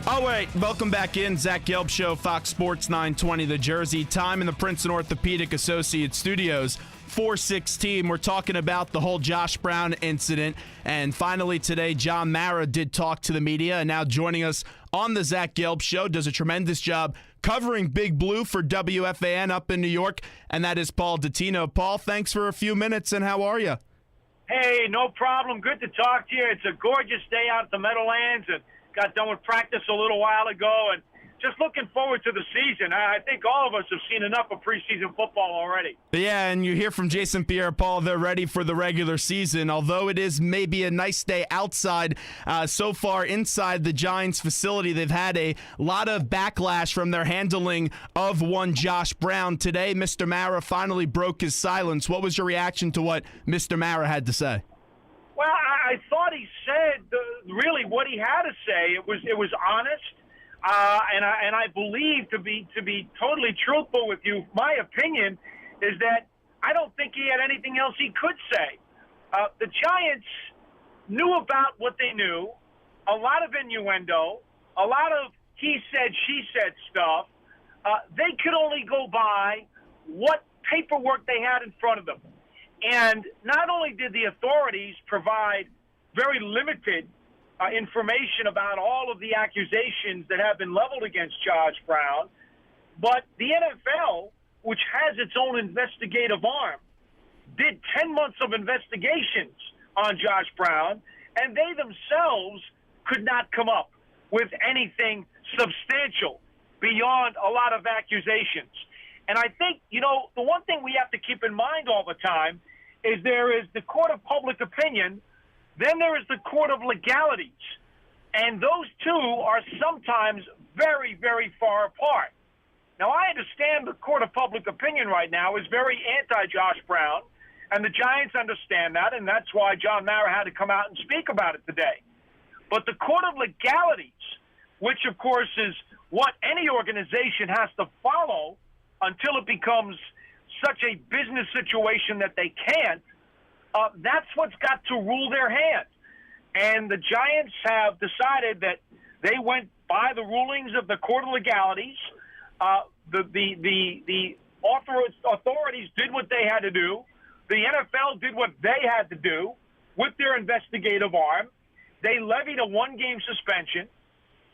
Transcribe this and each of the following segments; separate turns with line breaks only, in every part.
All right, welcome back in. Zach Gelb Show, Fox Sports 920, The Jersey. Time in the Princeton Orthopedic Associates studios, 4:16. We're talking about the whole Josh Brown incident. And finally today, John Mara did talk to the media. And now joining us on the Zach Gelb Show, does a tremendous job covering Big Blue for WFAN up in New York. And that is Paul Dottino. Paul, thanks for a few minutes, and how are you?
Hey, no problem. Good to talk to you. It's a gorgeous day out at the Meadowlands, and got done with practice a little while ago, and just looking forward to the season. I think all of us have seen enough of preseason football already.
Yeah, and you hear from Jason Pierre-Paul, they're ready for the regular season, although it is maybe a nice day outside. So far inside the Giants facility, they've had a lot of backlash from their handling of one Josh Brown. Today, Mr. Mara finally broke his silence. What was your reaction to what Mr. Mara had to say?
Well, I thought he said really what he had to say. It was honest, and I believe to be totally truthful with you. My opinion is that I don't think he had anything else he could say. The Giants knew about what they knew, a lot of innuendo, a lot of he said, she said stuff. They could only go by what paperwork they had in front of them. And not only did the authorities provide very limited information about all of the accusations that have been leveled against Josh Brown, but the NFL, which has its own investigative arm, did 10 months of investigations on Josh Brown, and they themselves could not come up with anything substantial beyond a lot of accusations. And I think, the one thing we have to keep in mind all the time is there is the court of public opinion, then there is the court of legalities. And those two are sometimes very, very far apart. Now, I understand the court of public opinion right now is very anti-Josh Brown, and the Giants understand that, and that's why John Mara had to come out and speak about it today. But the court of legalities, which, of course, is what any organization has to follow until it becomes such a business situation that they can't, that's what's got to rule their hand. And the Giants have decided that they went by the rulings of the court of legalities. The authorities did what they had to do. The NFL did what they had to do with their investigative arm. They levied a one-game suspension.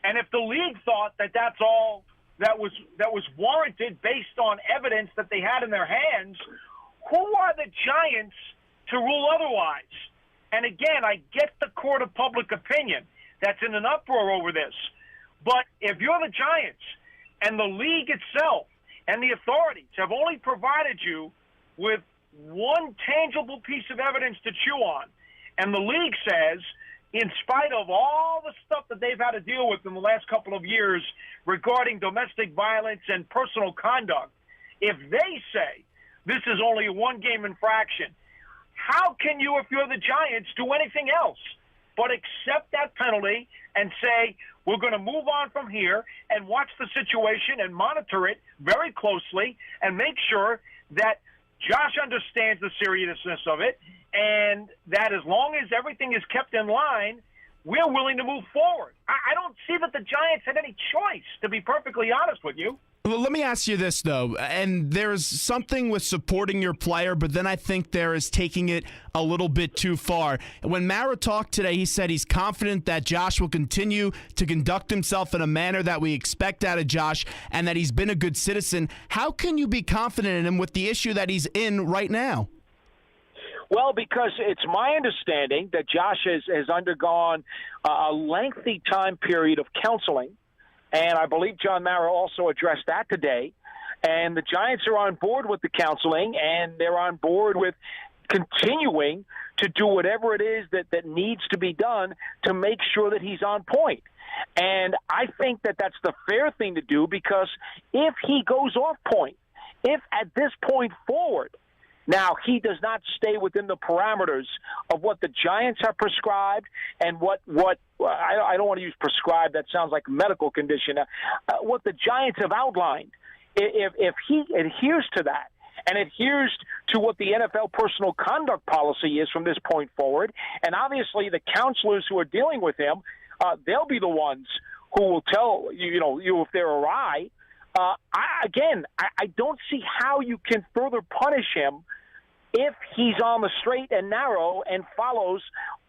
And if the league thought that that's all that was warranted based on evidence that they had in their hands, who are the Giants to rule otherwise? And again, I get the court of public opinion that's in an uproar over this. But if you're the Giants and the league itself and the authorities have only provided you with one tangible piece of evidence to chew on, and the league says, in spite of all the stuff that they've had to deal with in the last couple of years regarding domestic violence and personal conduct, if they say this is only a one-game infraction, how can you, if you're the Giants, do anything else but accept that penalty and say, we're going to move on from here and watch the situation and monitor it very closely and make sure that Josh understands the seriousness of it, and that as long as everything is kept in line, we're willing to move forward. I don't see that the Giants had any choice, to be perfectly honest with you.
Well, let me ask you this, though, and there's something with supporting your player, but then I think there is taking it a little bit too far. When Mara talked today, he said he's confident that Josh will continue to conduct himself in a manner that we expect out of Josh and that he's been a good citizen. How can you be confident in him with the issue that he's in right now?
Well, because it's my understanding that Josh has undergone a lengthy time period of counseling, and I believe John Mara also addressed that today. And the Giants are on board with the counseling, and they're on board with continuing to do whatever it is that needs to be done to make sure that he's on point. And I think that that's the fair thing to do, because if he goes off point, if at this point forward, now, he does not stay within the parameters of what the Giants have prescribed and what I don't want to use prescribed. That sounds like a medical condition. What the Giants have outlined, if he adheres to that and adheres to what the NFL personal conduct policy is from this point forward, and obviously the counselors who are dealing with him, they'll be the ones who will tell you if they're awry. I don't see how you can further punish him if he's on the straight and narrow and follows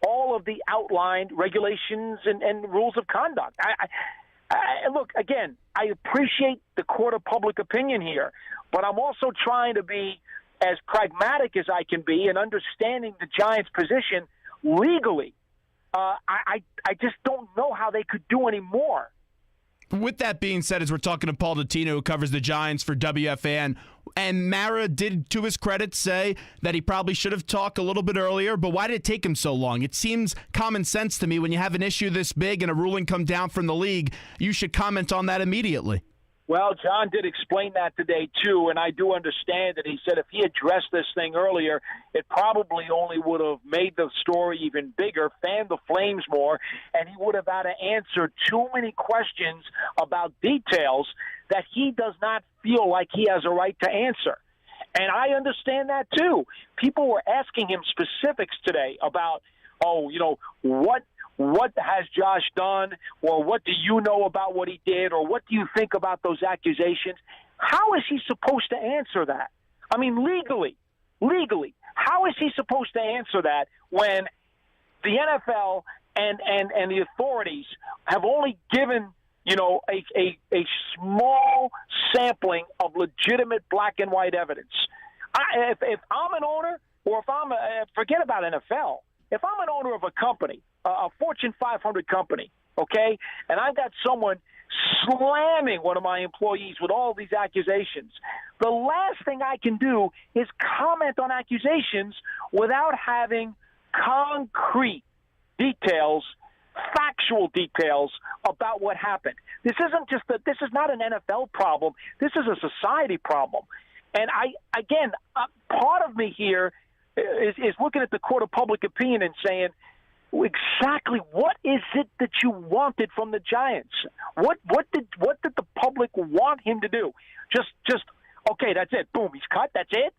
all of the outlined regulations and rules of conduct. Look, again, I appreciate the court of public opinion here, but I'm also trying to be as pragmatic as I can be in understanding the Giants' position legally. I just don't know how they could do any more.
With that being said, as we're talking to Paul Dottino, who covers the Giants for WFAN, and Mara did, to his credit, say that he probably should have talked a little bit earlier, but why did it take him so long? It seems common sense to me when you have an issue this big and a ruling come down from the league, you should comment on that immediately.
Well, John did explain that today, too, and I do understand that. He said if he addressed this thing earlier, it probably only would have made the story even bigger, fanned the flames more, and he would have had to answer too many questions about details that he does not feel like he has a right to answer. And I understand that, too. People were asking him specifics today about, what has Josh done, or what do you know about what he did, or what do you think about those accusations? How is he supposed to answer that? I mean, legally, how is he supposed to answer that when the NFL and the authorities have only given, a small sampling of legitimate black and white evidence? If I'm an owner, or if I'm forget about NFL, if I'm an owner of a company, a Fortune 500 company, okay, and I've got someone slamming one of my employees with all these accusations, the last thing I can do is comment on accusations without having concrete details, factual details about what happened. This is not an NFL problem. This is a society problem. And part of me here is looking at the court of public opinion and saying, exactly what is it that you wanted from the Giants? What did the public want him to do? Just okay, that's it. Boom, he's cut. That's it.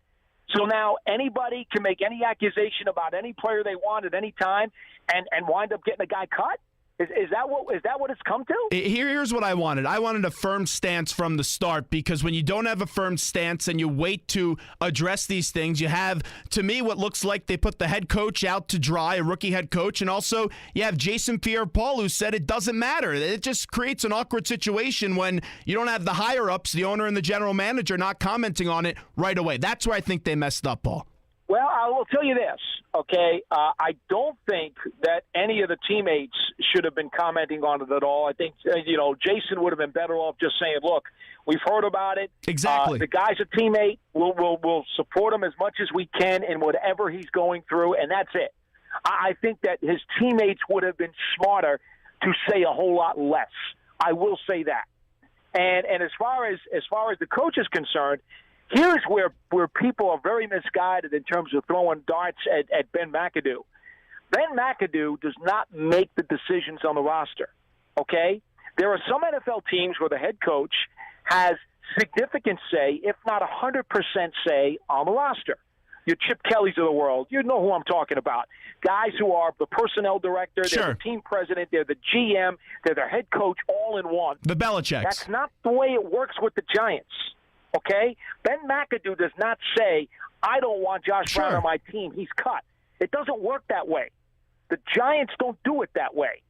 So now anybody can make any accusation about any player they want at any time and wind up getting a guy cut? Is that what it's come to?
Here's what I wanted. I wanted a firm stance from the start, because when you don't have a firm stance and you wait to address these things, you have, to me, what looks like they put the head coach out to dry, a rookie head coach, and also you have Jason Pierre-Paul, who said it doesn't matter. It just creates an awkward situation when you don't have the higher-ups, the owner and the general manager, not commenting on it right away. That's where I think they messed up, Paul.
Well, I will tell you this, okay? I don't think that any of the teammates should have been commenting on it at all. I think, Jason would have been better off just saying, look, we've heard about it.
Exactly.
The guy's a teammate. We'll support him as much as we can in whatever he's going through, and that's it. I think that his teammates would have been smarter to say a whole lot less. I will say that. And as far as the coach is concerned, here's where people are very misguided in terms of throwing darts at Ben McAdoo. Ben McAdoo does not make the decisions on the roster, okay? There are some NFL teams where the head coach has significant say, if not 100% say, on the roster. Your Chip Kellys of the world, you know who I'm talking about. Guys who are the personnel director,
Sure.
They're the team president, they're the GM, they're their head coach all in one.
The Belichicks.
That's not the way it works with the Giants. Okay? Ben McAdoo does not say, I don't want Josh Brown on my team. He's cut. It doesn't work that way. The Giants don't do it that way.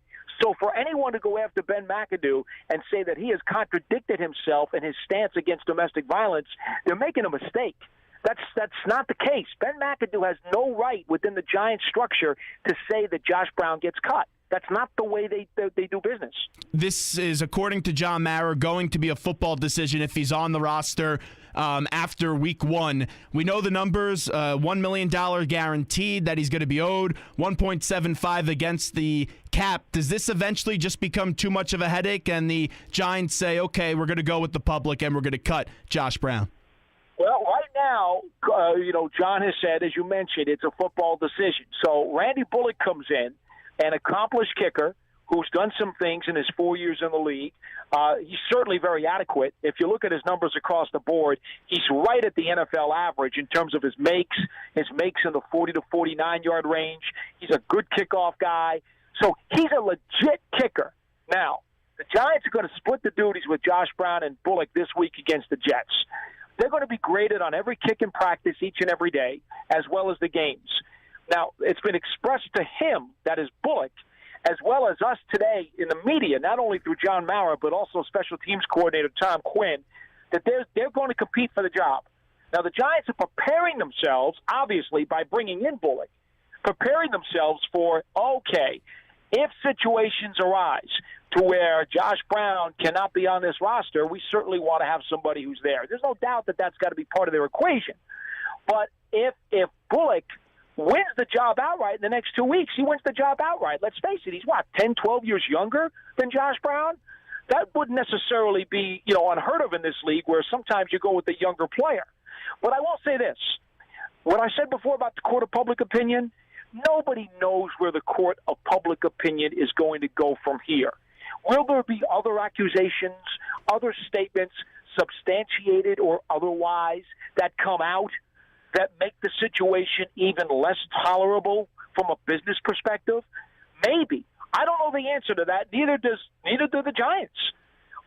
So for anyone to go after Ben McAdoo and say that he has contradicted himself in his stance against domestic violence, they're making a mistake. That's not the case. Ben McAdoo has no right within the Giants structure to say that Josh Brown gets cut. That's not the way they do business. This
is, according to John Mara, going to be a football decision if he's on the roster after week 1. We know the numbers, $1 million guaranteed that he's going to be owed, $1.75 against the cap. Does this eventually just become too much of a headache and the Giants say, okay, we're going to go with the public and we're going to cut Josh Brown?
Well, right now, John has said, as you mentioned, it's a football decision. So Randy Bullock comes in, an accomplished kicker who's done some things in his 4 years in the league. He's certainly very adequate. If you look at his numbers across the board, he's right at the NFL average in terms of his makes in the 40 to 49-yard range. He's a good kickoff guy. So he's a legit kicker. Now, The Giants are going to split the duties with Josh Brown and Bullock this week against the Jets. They're going to be graded on every kick in practice each and every day, as well as the games. Now, it's been expressed to him, that is Bullock, as well as us today in the media, not only through John Mara, but also special teams coordinator Tom Quinn, that they're going to compete for the job. Now, the Giants are preparing themselves, obviously, by bringing in Bullock, preparing themselves for, okay, if situations arise to where Josh Brown cannot be on this roster, we certainly want to have somebody who's there. There's no doubt that that's got to be part of their equation. But if Bullock wins the job outright in the next 2 weeks, he wins the job outright. Let's face it, he's, 10, 12 years younger than Josh Brown? That wouldn't necessarily be, unheard of in this league where sometimes you go with the younger player. But I will say this. What I said before about the court of public opinion, nobody knows where the court of public opinion is going to go from here. Will there be other accusations, other statements, substantiated or otherwise, that come out that make the situation even less tolerable from a business perspective? Maybe. I don't know the answer to that. Neither do the Giants.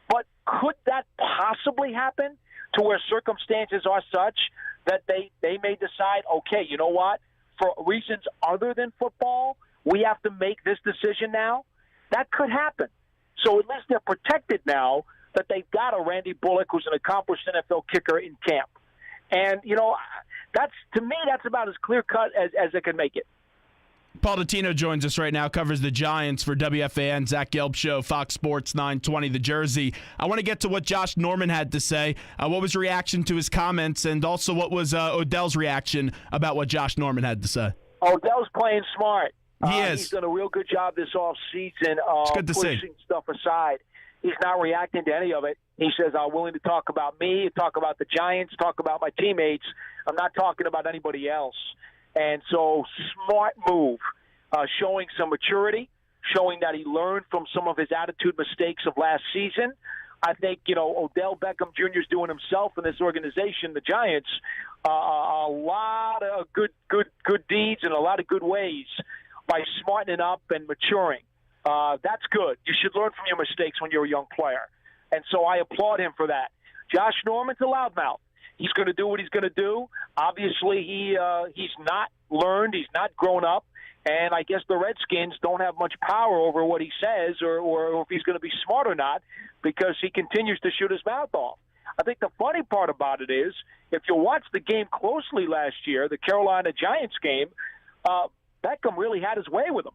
But could that possibly happen to where circumstances are such that they may decide, okay, you know what? For reasons other than football, we have to make this decision now? That could happen. So at least they're protected now that they've got a Randy Bullock who's an accomplished NFL kicker in camp. And, to me, that's about as clear-cut as it can make it.
Paul Dottino joins us right now, covers the Giants for WFAN, Zach Gelb Show, Fox Sports 920, The Jersey. I want to get to what Josh Norman had to say. What was your reaction to his comments, and also what was Odell's reaction about what Josh Norman had to say?
Odell's playing smart.
He is.
He's done a real good job this offseason pushing stuff aside. He's not reacting to any of it. He says, I'm willing to talk about me, talk about the Giants, talk about my teammates. I'm not talking about anybody else. And so, smart move, showing some maturity, showing that he learned from some of his attitude mistakes of last season. I think, Odell Beckham Jr. is doing himself and this organization, the Giants, a lot of good deeds and a lot of good ways by smartening up and maturing. That's good. You should learn from your mistakes when you're a young player. And so I applaud him for that. Josh Norman's a loudmouth. He's going to do what he's going to do. Obviously, he's not learned. He's not grown up. And I guess the Redskins don't have much power over what he says or if he's going to be smart or not because he continues to shoot his mouth off. I think the funny part about it is if you watch the game closely last year, the Carolina Giants game, Beckham really had his way with him.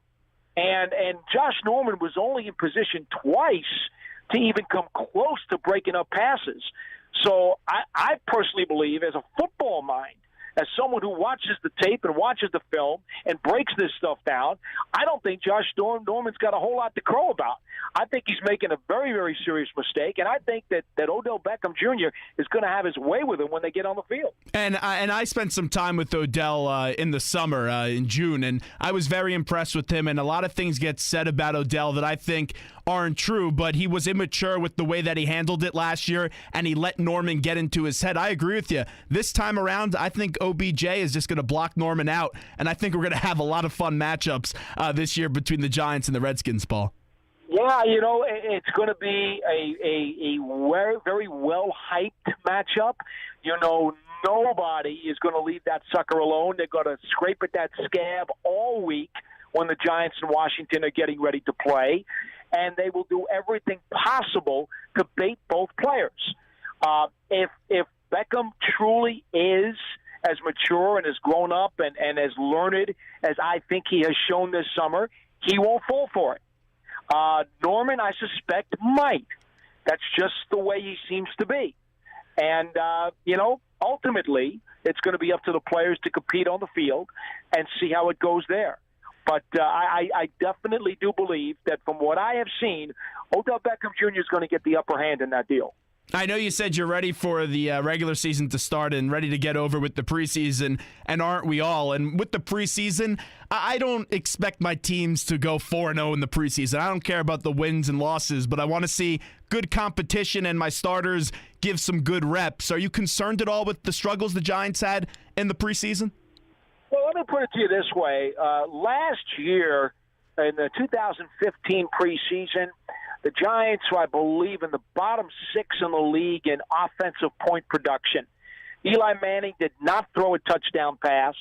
And Josh Norman was only in position twice to even come close to breaking up passes. So I personally believe, as a football mind, as someone who watches the tape and watches the film and breaks this stuff down, I don't think Josh Norman's got a whole lot to crow about. I think he's making a very, very serious mistake, and I think that Odell Beckham Jr. is going to have his way with him when they get on the field.
And I spent some time with Odell in the summer, in June, and I was very impressed with him, and a lot of things get said about Odell that I think aren't true, but he was immature with the way that he handled it last year, and he let Norman get into his head. I agree with you. This time around, I think OBJ is just going to block Norman out, and I think we're going to have a lot of fun matchups this year between the Giants and the Redskins, Paul.
Yeah, it's going to be a very, very well-hyped matchup. Nobody is going to leave that sucker alone. They're going to scrape at that scab all week when the Giants and Washington are getting ready to play, and they will do everything possible to bait both players. If Beckham truly is as mature and as grown up and as learned as I think he has shown this summer, he won't fall for it. Norman, I suspect, might. That's just the way he seems to be. And, ultimately, it's going to be up to the players to compete on the field and see how it goes there. But I definitely do believe that from what I have seen, Odell Beckham Jr. is going to get the upper hand in that deal.
I know you said you're ready for the regular season to start and ready to get over with the preseason, and aren't we all? And with the preseason, I don't expect my teams to go 4-0 in the preseason. I don't care about the wins and losses, but I want to see good competition and my starters give some good reps. Are you concerned at all with the struggles the Giants had in the preseason?
Well, let me put it to you this way. Last year, in the 2015 preseason, The Giants are, I believe, in the bottom 6 in the league in offensive point production. Eli Manning did not throw a touchdown pass.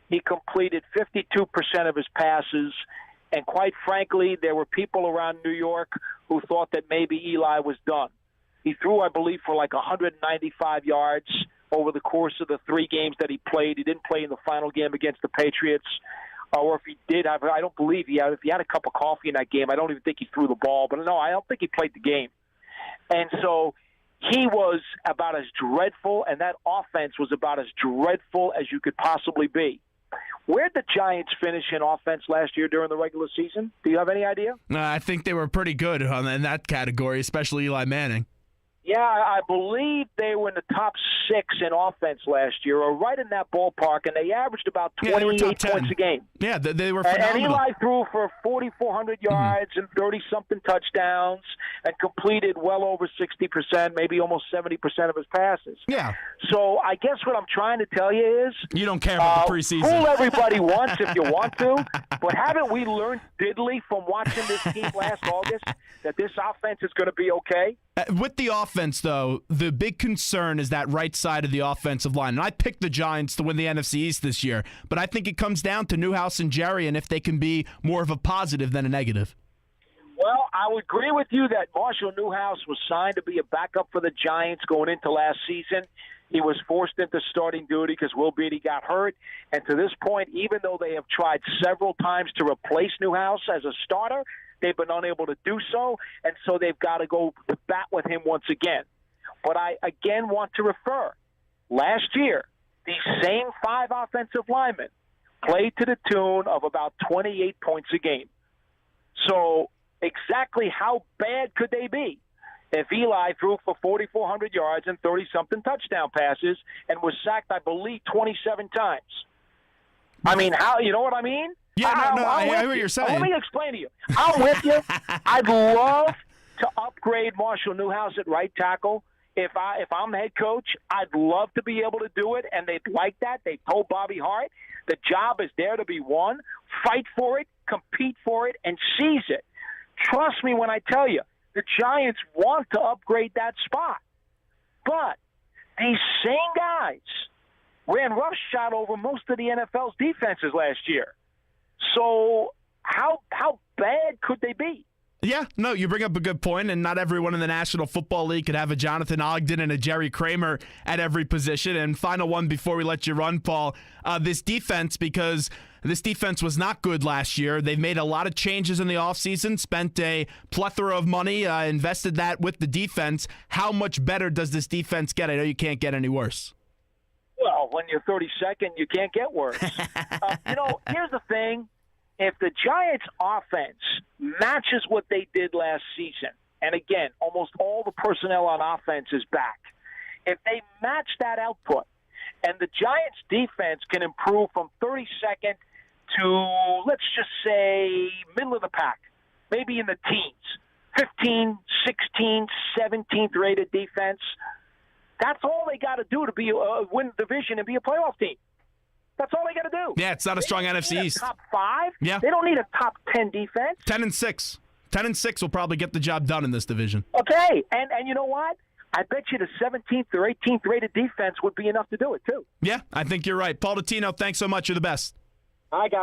He completed 52% of his passes. And quite frankly, there were people around New York who thought that maybe Eli was done. He threw, I believe, for like 195 yards over the course of the 3 games that he played. He didn't play in the final game against the Patriots. Or if he did, I don't believe he had. If he had a cup of coffee in that game, I don't even think he threw the ball. But no, I don't think he played the game. And so he was about as dreadful, and that offense was about as dreadful as you could possibly be. Where'd the Giants finish in offense last year during the regular season? Do you have any idea?
I think they were pretty good in that category, especially Eli Manning.
Yeah, I believe they were in the top 6 in offense last year, or right in that ballpark, and they averaged about 28 points a game.
Yeah, they were phenomenal.
And Eli threw for 4,400 yards and 30-something touchdowns and completed well over 60%, maybe almost 70% of his passes.
Yeah.
So I guess what I'm trying to tell you is
you don't care about the preseason.
Fool everybody once if you want to, but haven't we learned diddly from watching this team last August that this offense is going to be okay?
With the offense, though, the big concern is that right side of the offensive line. And I picked the Giants to win the NFC East this year, but I think it comes down to Newhouse and Jerry and if they can be more of a positive than a negative.
Well, I would agree with you that Marshall Newhouse was signed to be a backup for the Giants going into last season. He was forced into starting duty because Will Beatty got hurt. And to this point, even though they have tried several times to replace Newhouse as a starter, they've been unable to do so, and so they've got to go to bat with him once again. But I, again, want to refer. Last year, these same 5 offensive linemen played to the tune of about 28 points a game. So exactly how bad could they be if Eli threw for 4,400 yards and 30-something touchdown passes and was sacked, I believe, 27 times? I mean, how? You know what I mean?
Yeah, I hear what you're saying.
Let me explain to you. I'm with you. I'd love to upgrade Marshall Newhouse at right tackle. If I'm head coach, I'd love to be able to do it, and they'd like that. They told Bobby Hart the job is there to be won. Fight for it, compete for it, and seize it. Trust me when I tell you, the Giants want to upgrade that spot. But these same guys ran roughshod over most of the NFL's defenses last year. So how bad could they be?
Yeah, no, you bring up a good point, and not everyone in the National Football League could have a Jonathan Ogden and a Jerry Kramer at every position. And final one before we let you run, Paul, this defense, because this defense was not good last year. They've made a lot of changes in the offseason, spent a plethora of money, invested that with the defense. How much better does this defense get? I know you can't get any worse.
Well, when you're 32nd, you can't get worse. Here's the thing. If the Giants' offense matches what they did last season, and again, almost all the personnel on offense is back, if they match that output, and the Giants' defense can improve from 32nd to, let's just say, middle of the pack, maybe in the teens, 15, 16, 17th rated defense, that's all they got to do to be win the division and be a playoff team. That's all they got to do.
Yeah, it's not a strong NFC East.
Top 5?
Yeah.
They don't need a top 10 defense.
10-6. 10-6 will probably get the job done in this division.
Okay, and you know what? I bet you the 17th or 18th rated defense would be enough to do it, too.
Yeah, I think you're right. Paul Dottino, thanks so much. You're the best.
Hi, guys.